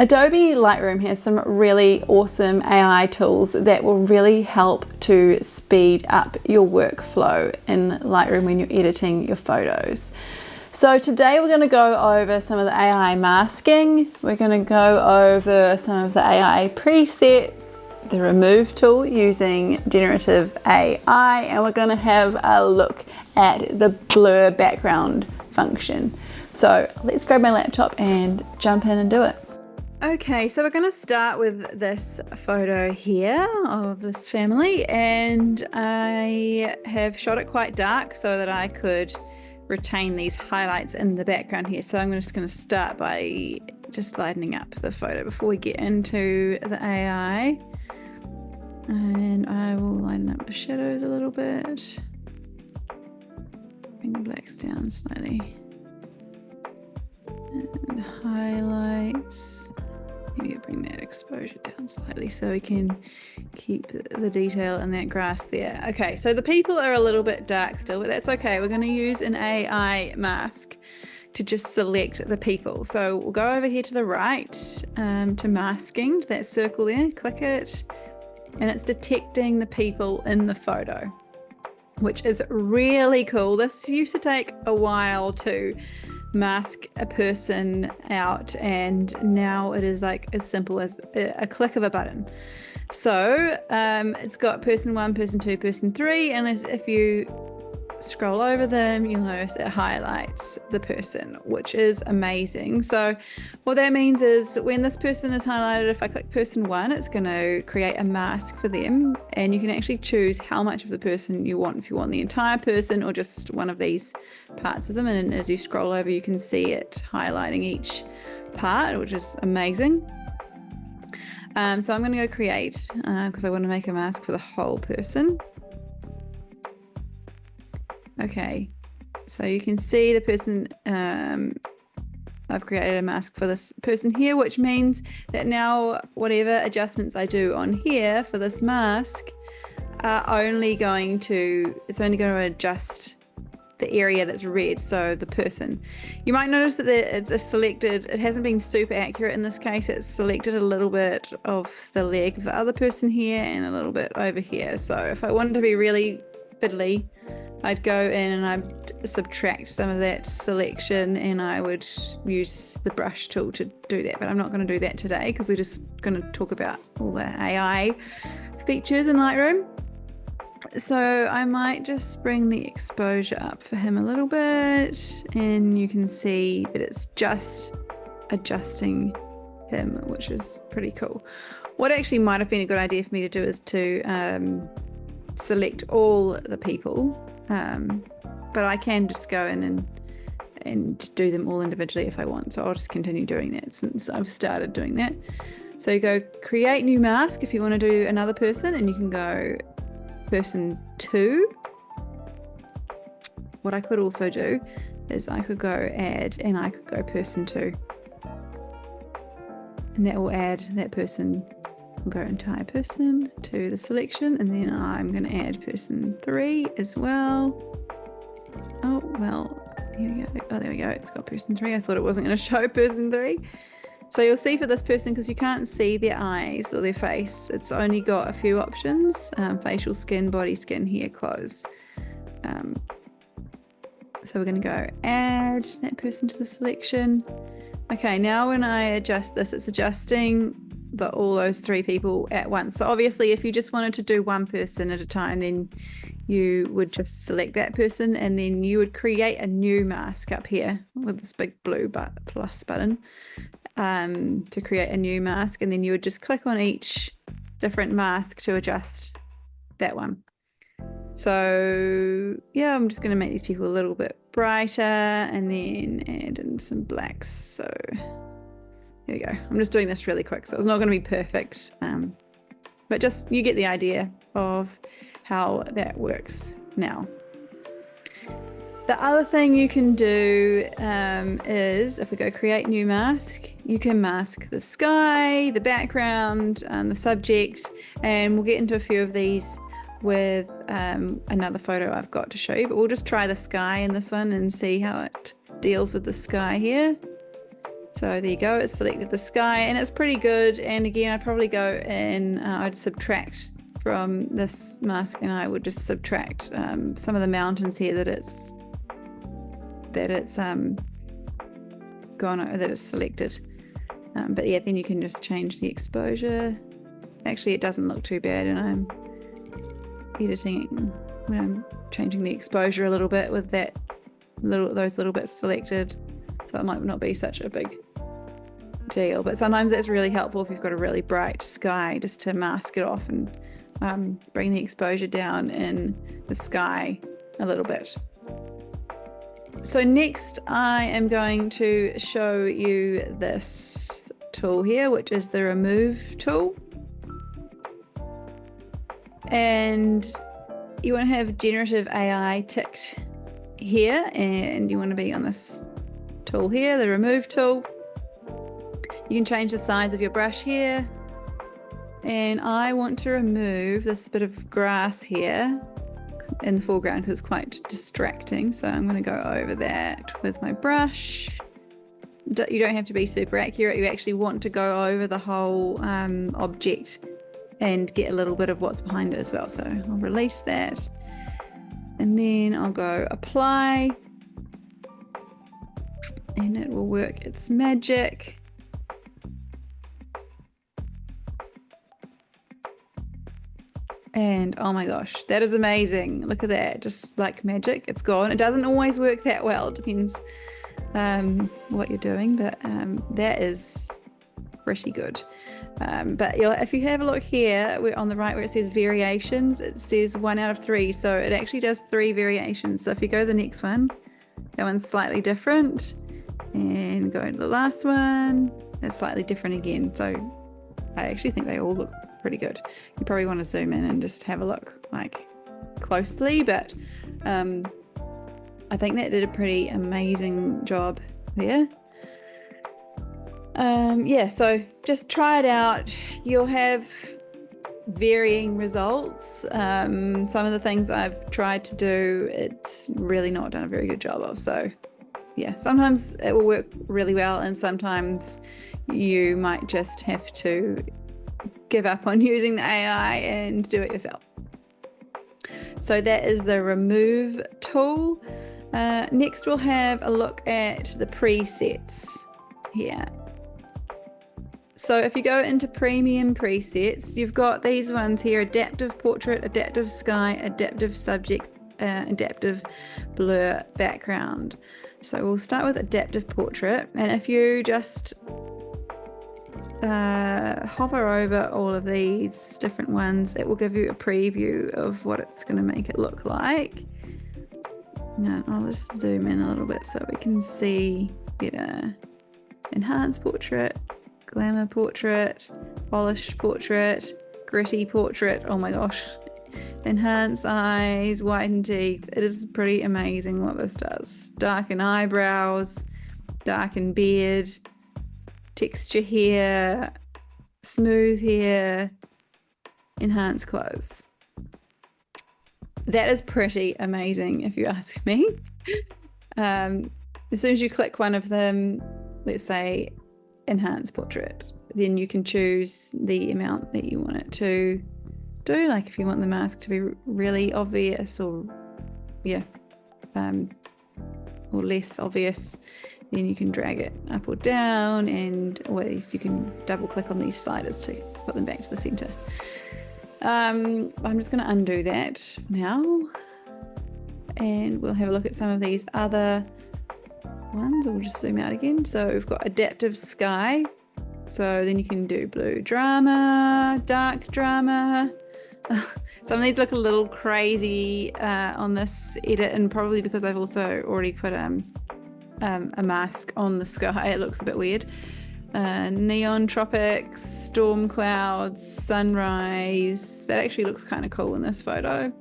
Adobe Lightroom has some really awesome AI tools that will really help to speed up your workflow in Lightroom when you're editing your photos. So today we're going to go over some of the AI masking, we're going to go over some of the AI presets, the remove tool using generative AI, and we're going to have a look at the blur background function. So let's grab my laptop and jump in and do it. Okay, so we're going to start with this photo here of this family, and I have shot it quite dark so that I could retain these highlights in the background here. So I'm just going to start by just lightening up the photo before we get into the AI, and I will lighten up the shadows a little bit, bring the blacks down slightly, and highlights. Maybe bring that exposure down slightly so we can keep the detail in that grass there. Okay, so the people are a little bit dark still, but that's okay. We're going to use an AI mask to just select the people. So we'll go over here to the right to masking, to that circle there, click it, and it's detecting the people in the photo, which is really cool. This used to take a while to mask a person out, and now it is like as simple as a click of a button. So it's got person 1, person 2, person 3, and if you scroll over them, you'll notice it highlights the person, which is amazing. So what that means is when this person is highlighted, if I click person 1, it's going to create a mask for them, and you can actually choose how much of the person you want, if you want the entire person or just one of these parts of them. And as you scroll over, you can see it highlighting each part, which is amazing. So I'm going to go create because I want to make a mask for the whole person. Okay, so you can see the person, I've created a mask for this person here, which means that now whatever adjustments I do on here for this mask are only going to adjust the area that's red, so the person. You might notice that it hasn't been super accurate in this case. It's selected a little bit of the leg of the other person here and a little bit over here. So if I wanted to be really fiddly, I'd go in and I'd subtract some of that selection, and I would use the brush tool to do that. But I'm not going to do that today because we're just going to talk about all the AI features in Lightroom. So I might just bring the exposure up for him a little bit, and you can see that it's just adjusting him, which is pretty cool. What actually might have been a good idea for me to do is to select all the people, but I can just go in and do them all individually if I want. So I'll just continue doing that since I've started doing that. So you go create new mask if you want to do another person, and you can go person 2. What I could also do is I could go add, and I could go person 2, and that will add that person. We'll go entire person to the selection, and then I'm going to add person 3 as well. Oh, well, here we go. Oh, there we go. It's got person 3. I thought it wasn't going to show person 3. So you'll see for this person, because you can't see their eyes or their face, it's only got a few options: facial skin, body skin, hair, clothes. So we're going to go add that person to the selection. Okay, now when I adjust this, it's adjusting all those 3 people at once. So obviously if you just wanted to do one person at a time, then you would just select that person, and then you would create a new mask up here with this big blue plus button to create a new mask, and then you would just click on each different mask to adjust that one. So yeah, I'm just going to make these people a little bit brighter and then add in some blacks. So here we go. I'm just doing this really quick, so it's not going to be perfect, but just you get the idea of how that works now. The other thing you can do is, if we go create new mask, you can mask the sky, the background, and the subject, and we'll get into a few of these with another photo I've got to show you, but we'll just try the sky in this one and see how it deals with the sky here. So there you go, it's selected the sky and it's pretty good. And again, I'd probably go and I'd subtract from this mask, and I would just subtract some of the mountains here that it's selected. But yeah, then you can just change the exposure. Actually, it doesn't look too bad, and I'm editing it when I'm changing the exposure a little bit with those little bits selected. So it might not be such a big deal, but sometimes that's really helpful if you've got a really bright sky, just to mask it off and bring the exposure down in the sky a little bit. So next I am going to show you this tool here, which is the remove tool. And you want to have generative AI ticked here, and you want to be on this tool here, the remove tool. You can change the size of your brush here, and I want to remove this bit of grass here in the foreground because it's quite distracting, so I'm going to go over that with my brush. You don't have to be super accurate, you actually want to go over the whole object and get a little bit of what's behind it as well. So I'll release that, and then I'll go apply, and it will work its magic. And oh my gosh, that is amazing. Look at that, just like magic, it's gone. It doesn't always work that well, it depends what you're doing, but that is pretty good. But if you have a look here, we're on the right where it says variations, it says 1 out of 3, so it actually does 3 variations. So if you go to the next one, that one's slightly different, and go to the last one, it's slightly different again. So I actually think they all look pretty good. You probably want to zoom in and just have a look like closely, but I think that did a pretty amazing job there. Yeah, so just try it out. You'll have varying results. Some of the things I've tried to do, it's really not done a very good job of. So yeah, sometimes it will work really well, and sometimes you might just have to give up on using the AI and do it yourself. So that is the remove tool. Next we'll have a look at the presets here. So if you go into premium presets, you've got these ones here: adaptive portrait, adaptive sky, adaptive subject, adaptive blur background. So we'll start with adaptive portrait, and if you just hover over all of these different ones, it will give you a preview of what it's going to make it look like. Now I'll just zoom in a little bit so we can see better. Enhanced portrait, glamour portrait, polished portrait, gritty portrait. Oh my gosh. Enhance eyes, whiten teeth. It is pretty amazing what this does. Darken eyebrows, darken beard, texture here, smooth hair, enhance clothes. That is pretty amazing if you ask me. As soon as you click one of them, let's say enhance portrait, then you can choose the amount that you want it to do. Like if you want the mask to be really obvious, or or less obvious, then you can drag it up or down, and always you can double click on these sliders to put them back to the center. I'm just going to undo that now, and we'll have a look at some of these other ones. We'll just zoom out again. So we've got adaptive sky, so then you can do blue drama, dark drama. Some of these look a little crazy on this edit, and probably because I've also already put a mask on the sky, it looks a bit weird. Neon tropics, storm clouds, sunrise. That actually looks kind of cool in this photo.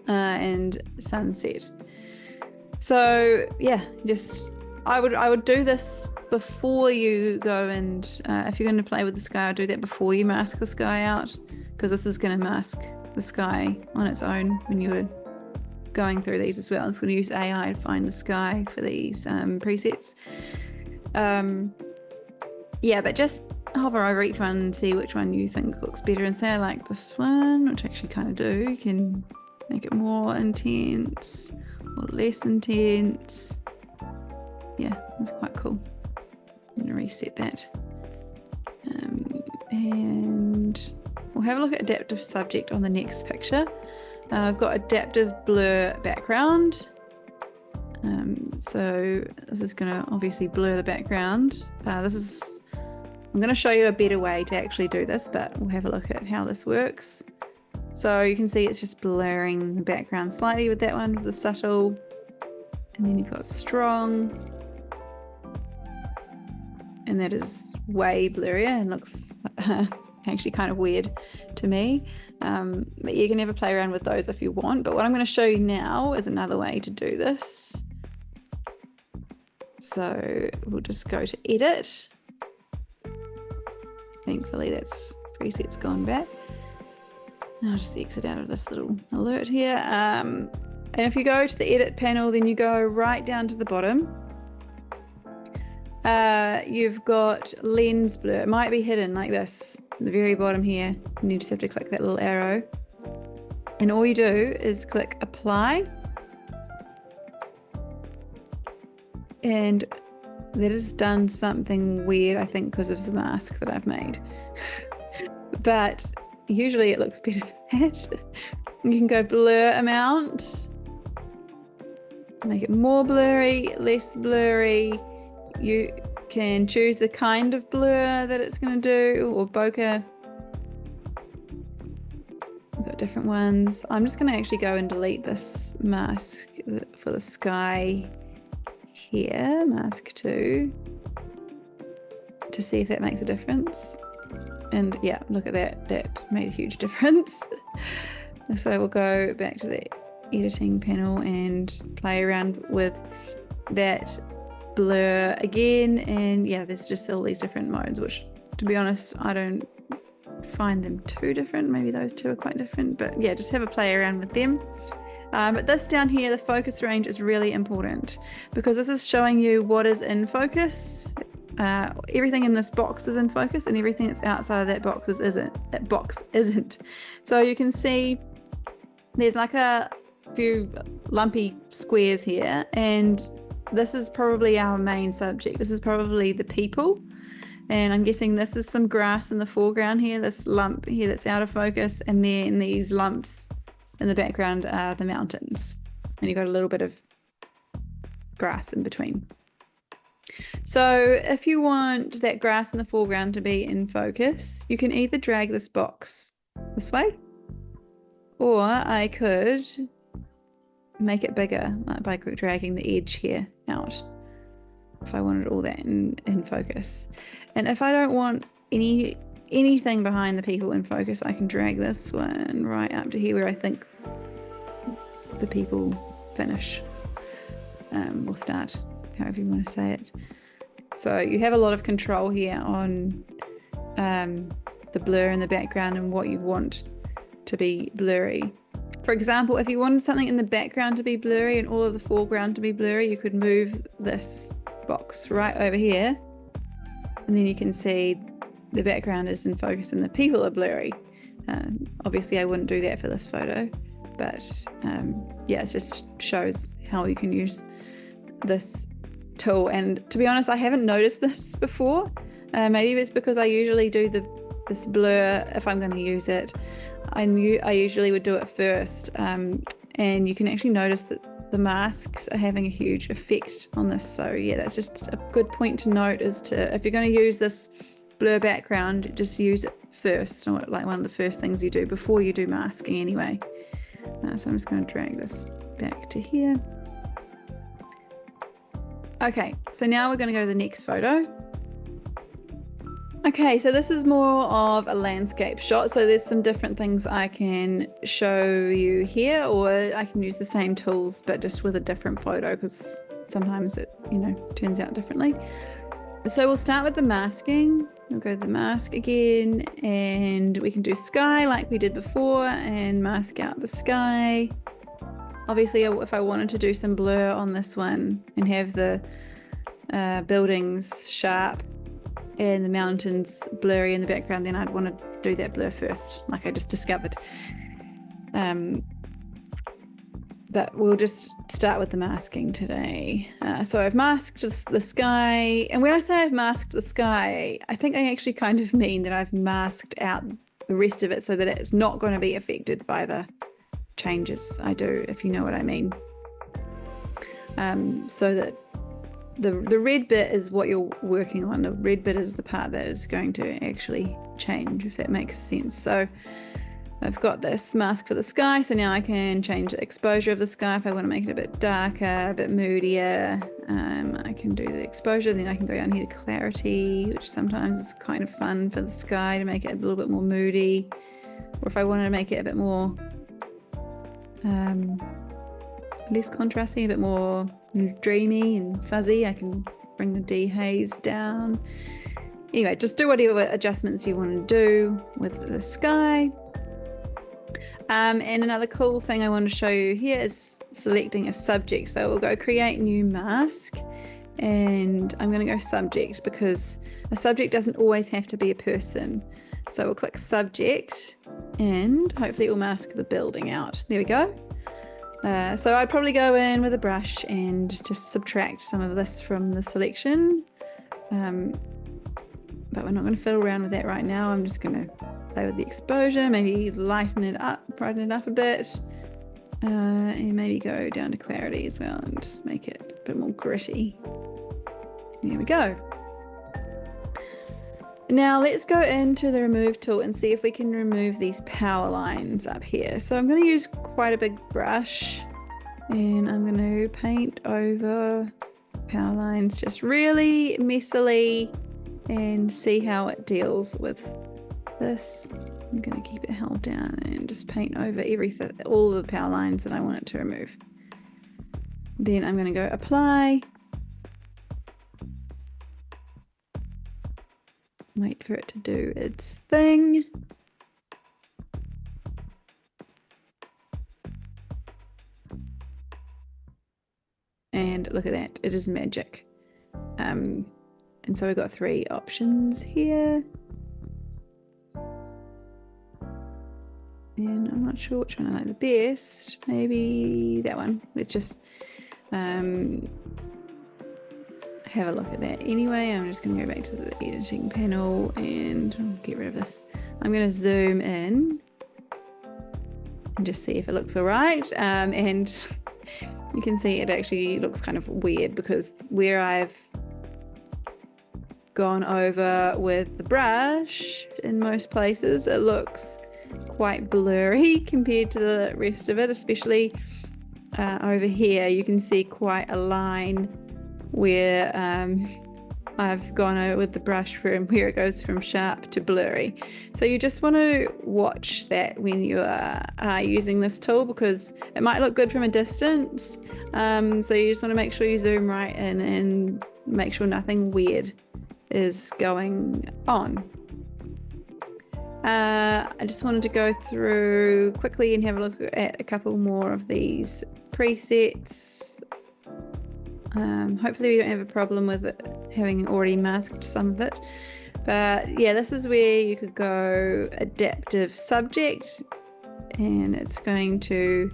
And sunset. So yeah, just I would do this before you go, and if you're going to play with the sky, I'll do that before you mask the sky out, because this is going to mask the sky on its own when you're going through these as well. It's going to use AI to find the sky for these presets. Yeah, but just hover over each one and see which one you think looks better, and say I like this one, which I actually kind of do. You can make it more intense or less intense. Yeah, that's quite cool. I'm gonna reset that. And we'll have a look at adaptive subject on the next picture. I've got adaptive blur background. So this is going to obviously blur the background. I'm going to show you a better way to actually do this, but we'll have a look at how this works. So you can see it's just blurring the background slightly with that one, with the subtle, and then you've got strong, and that is way blurrier and looks actually kind of weird to me. But you can never play around with those if you want. But what I'm going to show you now is another way to do this. So we'll just go to edit. Thankfully that's preset's gone back. I'll just exit out of this little alert here. And if you go to the edit panel, then you go right down to the bottom. You've got lens blur. It might be hidden like this at the very bottom here, and you just have to click that little arrow, and all you do is click apply, and that has done something weird, I think, because of the mask that I've made. But usually it looks better than that. You can go blur amount, make it more blurry, less blurry. You can choose the kind of blur that it's going to do, or bokeh. We've got different ones. I'm just going to actually go and delete this mask for the sky here, mask 2, to see if that makes a difference. And yeah, look at that, that made a huge difference. So we'll go back to the editing panel and play around with that blur again, and yeah, there's just all these different modes, which to be honest I don't find them too different. Maybe those two are quite different, but yeah, just have a play around with them. But this down here, the focus range, is really important because this is showing you what is in focus. Everything in this box is in focus, and everything that's outside of that box isn't. So you can see there's like a few lumpy squares here, and this is probably our main subject. This is probably the people, and I'm guessing this is some grass in the foreground here, this lump here that's out of focus, and then these lumps in the background are the mountains, and you've got a little bit of grass in between. So if you want that grass in the foreground to be in focus, you can either drag this box this way, or I could make it bigger, like by dragging the edge here out, if I wanted all that in focus. And if I don't want anything behind the people in focus, I can drag this one right up to here where I think the people finish, or start, however you want to say it. So you have a lot of control here on the blur in the background and what you want to be blurry. For example, if you wanted something in the background to be blurry and all of the foreground to be blurry, you could move this box right over here, and then you can see the background is in focus and the people are blurry. Obviously I wouldn't do that for this photo, but yeah, it just shows how you can use this tool. And to be honest, I haven't noticed this before. Maybe it's because I usually do this blur if I'm going to use it. I usually would do it first, and you can actually notice that the masks are having a huge effect on this. So yeah, that's just a good point to note, is to, if you're going to use this blur background, just use it first, or like one of the first things you do before you do masking anyway. So I'm just going to drag this back to here. Okay, so now we're going to go to the next photo. Okay, so this is more of a landscape shot, so there's some different things I can show you here, or I can use the same tools but just with a different photo, because sometimes it, turns out differently. So we'll start with the masking. We'll go to the mask again, and we can do sky like we did before and mask out the sky. Obviously, if I wanted to do some blur on this one and have the buildings sharp and the mountains blurry in the background, then I'd want to do that blur first, like I just discovered. But we'll just start with the masking today. So I've masked the sky, and when I say I've masked the sky, I think I actually kind of mean that I've masked out the rest of it so that it's not going to be affected by the changes I do, if you know what I mean. So that the red bit is what you're working on. The red bit is the part that is going to actually change, if that makes sense. So I've got this mask for the sky, so now I can change the exposure of the sky if I want to make it a bit darker, a bit moodier. I can do the exposure, then I can go down here to clarity, which sometimes is kind of fun for the sky to make it a little bit more moody. Or if I wanted to make it a bit more less contrasty, a bit more dreamy and fuzzy, I can bring the dehaze down. Anyway, just do whatever adjustments you want to do with the sky. And another cool thing I want to show you here is selecting a subject. So we'll go create new mask, and I'm going to go subject because a subject doesn't always have to be a person. So we'll click subject and hopefully it will mask the building out. There we go. So I'd probably go in with a brush and just subtract some of this from the selection. But we're not going to fiddle around with that right now. I'm just going to play with the exposure, maybe brighten it up a bit, and maybe go down to clarity as well and just make it a bit more gritty. There we go. Now let's go into the remove tool and see if we can remove these power lines up here. So I'm going to use quite a big brush and I'm going to paint over power lines just really messily and see how it deals with this. I'm going to keep it held down and just paint over everything, all the power lines that I want it to remove. Then I'm going to go apply, wait for it to do its thing. And look at that, it is magic. And so we've got 3 options here. And I'm not sure which one I like the best. Maybe that one. Let's just have a look at that. Anyway, I'm just going to go back to the editing panel and get rid of this. I'm going to zoom in and just see if it looks all right. And you can see it actually looks kind of weird because where I've gone over with the brush in most places, it looks quite blurry compared to the rest of it, especially over here. You can see quite a line where I've gone over with the brush from where it goes from sharp to blurry. So you just want to watch that when you are using this tool because it might look good from a distance. So you just want to make sure you zoom right in and make sure nothing weird is going on. I just wanted to go through quickly and have a look at a couple more of these presets. Hopefully we don't have a problem with it having already masked some of it. But yeah, this is where you could go adaptive subject, and it's going to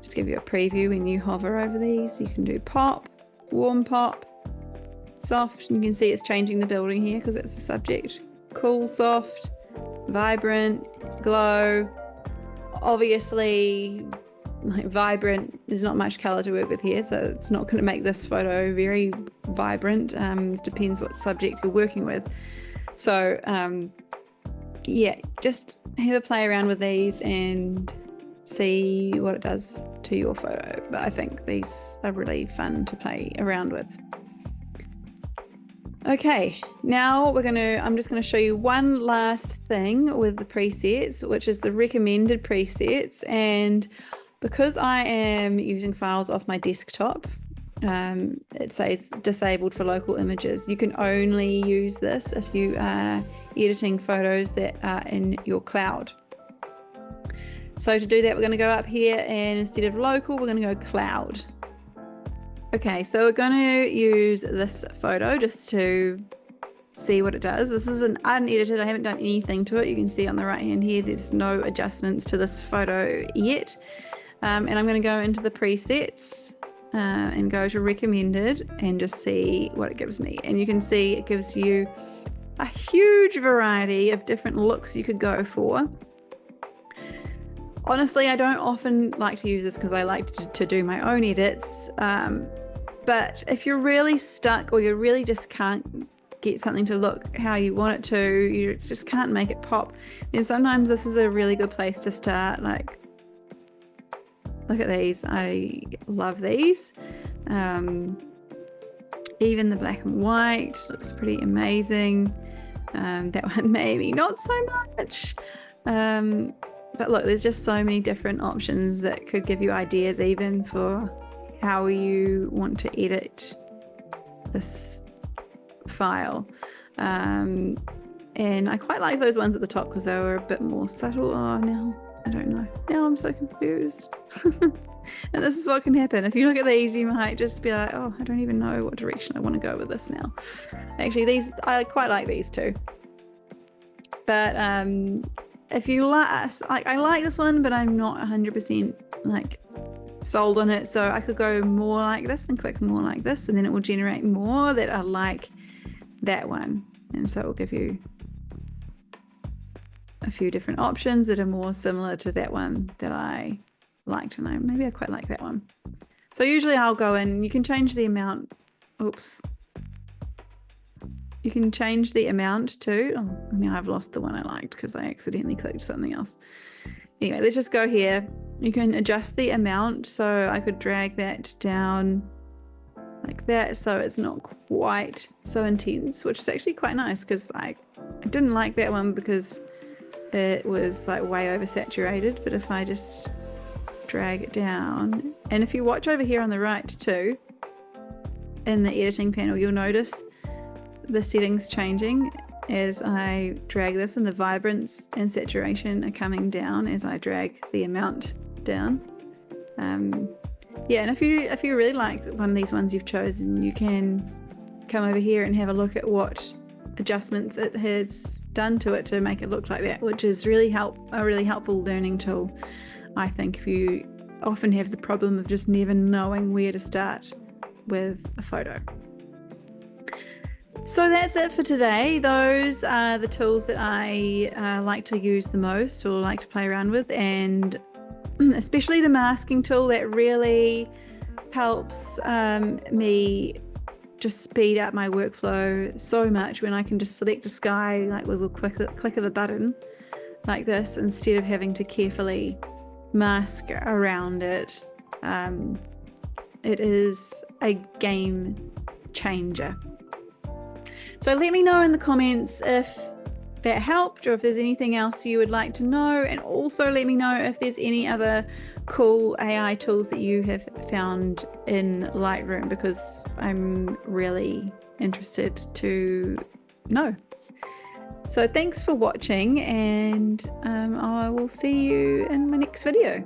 just give you a preview when you hover over these. You can do pop, warm pop, soft, and you can see it's changing the building here because it's the subject. Cool, soft, vibrant, glow. Obviously, like vibrant, there's not much color to work with here, so it's not going to make this photo very vibrant. It depends what subject you're working with. So yeah, just have a play around with these and see what it does to your photo. But I think these are really fun to play around with. Okay, now I'm just going to show you one last thing with the presets, which is the recommended presets. And because I am using files off my desktop, it says disabled for local images. You can only use this if you are editing photos that are in your cloud. So to do that, we're going to go up here and instead of local, we're going to go cloud. Okay, so we're going to use this photo just to see what it does. This is an unedited. I haven't done anything to it. You can see on the right hand here, there's no adjustments to this photo yet. And I'm going to go into the presets and go to recommended and just see what it gives me. And you can see it gives you a huge variety of different looks you could go for. Honestly, I don't often like to use this because I like to do my own edits. But if you're really stuck or you really just can't get something to look how you want it to, you just can't make it pop, then sometimes this is a really good place to start. Like, look at these. I love these. Even the black and white looks pretty amazing. That one maybe not so much. But look, there's just so many different options that could give you ideas even for how you want to edit this file. And I quite like those ones at the top because they were a bit more subtle. Oh, now I don't know. Now I'm so confused. And this is what can happen. If you look at these, you might just be like, oh, I don't even know what direction I want to go with this now. Actually, these, I quite like these too. But if you like, I like this one, but I'm not 100% like sold on it. So I could go more like this and click more like this, and then it will generate more that are like that one. And so it will give you a few different options that are more similar to that one that I liked, and maybe I quite like that one. So usually I'll go in, you can change the amount. Oops. You can change the amount too. Oh, now I've lost the one I liked because I accidentally clicked something else. Anyway, let's just go here. You can adjust the amount. So I could drag that down like that so it's not quite so intense, which is actually quite nice because I didn't like that one because it was like way oversaturated. But if I just drag it down, and if you watch over here on the right too, in the editing panel, you'll notice the settings changing as I drag this, and the vibrance and saturation are coming down as I drag the amount down. Yeah, and if you really like one of these ones you've chosen, you can come over here and have a look at what adjustments it has done to it to make it look like that, which is a really helpful learning tool, I think, if you often have the problem of just never knowing where to start with a photo. So that's it for today. Those are the tools that I like to use the most or like to play around with, and especially the masking tool that really helps me just speed up my workflow so much when I can just select a sky like with a click of a button like this instead of having to carefully mask around it. It is a game changer. So let me know in the comments if that helped or if there's anything else you would like to know, and also let me know if there's any other cool AI tools that you have found in Lightroom, because I'm really interested to know. So thanks for watching, and I will see you in my next video.